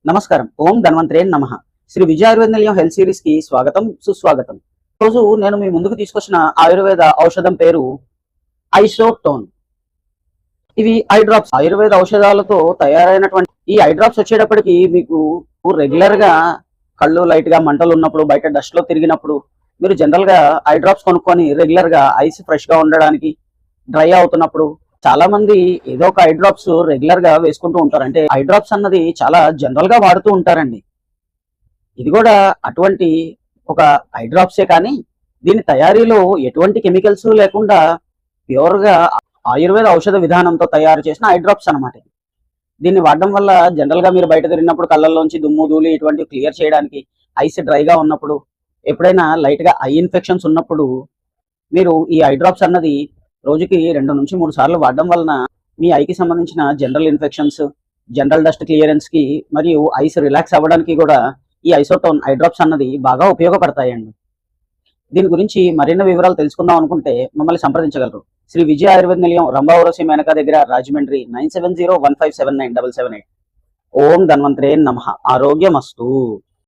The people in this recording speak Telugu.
నమస్కారం. ఓం ధన్వంతరే నమః. శ్రీ విజయ ఆయుర్వేద నిలయం హెల్త్ సిరీస్ కి స్వాగతం, సుస్వాగతం. రోజు నేను మీ ముందుకు తీసుకొచ్చిన ఆయుర్వేద ఔషధం పేరు ఐసోటోన్. ఇవి ఐ డ్రాప్స్. ఆయుర్వేద ఔషధాలతో తయారైనటువంటి ఈ ఐ డ్రాప్స్ వచ్చేటప్పటికి మీకు రెగ్యులర్ గా కళ్ళు లైట్ గా మంటలు ఉన్నప్పుడు, బయట డస్ట్ లో తిరిగినప్పుడు మీరు జనరల్ గా ఐ డ్రాప్స్ కొనుక్కొని రెగ్యులర్ గా ఐస్ ఫ్రెష్ గా ఉండడానికి, డ్రై అవుతున్నప్పుడు చాలా మంది ఏదో ఒక ఐ డ్రాప్స్ రెగ్యులర్ గా వేసుకుంటూ ఉంటారు. అంటే ఐ డ్రాప్స్ అన్నది చాలా జనరల్ గా వాడుతూ ఉంటారండి. ఇది కూడా అటువంటి ఒక ఐ డ్రాప్సే, కానీ దీని తయారీలో ఎటువంటి కెమికల్స్ లేకుండా ప్యూర్ గా ఆయుర్వేద ఔషధ విధానంతో తయారు చేసిన ఐ డ్రాప్స్ అనమాట. దీన్ని వాడడం వల్ల జనరల్ గా మీరు బయట తిరిగినప్పుడు కళ్ళల్లోంచి దుమ్ము ధూళి ఇటువంటివి క్లియర్ చేయడానికి, ఐస్ డ్రైగా ఉన్నప్పుడు, ఎప్పుడైనా లైట్ గా ఐ ఇన్ఫెక్షన్స్ ఉన్నప్పుడు మీరు ఈ ఐ డ్రాప్స్ అన్నది రోజుకి 2 నుంచి 3 సార్లు వాడడం వలన మీ ఐకి సంబంధించిన general infections, general dust clearance కి మరియు ఐస్ రిలాక్స్ అవ్వడానికి కూడా ఈ ఐసోటోన్ ఐ డ్రాప్స్ అన్నది బాగా ఉపయోగపడతాయండి. దీని గురించి మరిన్ని వివరాలు తెలుసుకుందాం అనుకుంటే మమ్మల్ని సంప్రదించగలరు. శ్రీ విజయ ఆయుర్వేద నిలయం, రంభావరసి మేనకా దగ్గర, రాజమండ్రి 9701579778. ఓం ధన్వంతరే నమః. ఆరోగ్యమస్తు.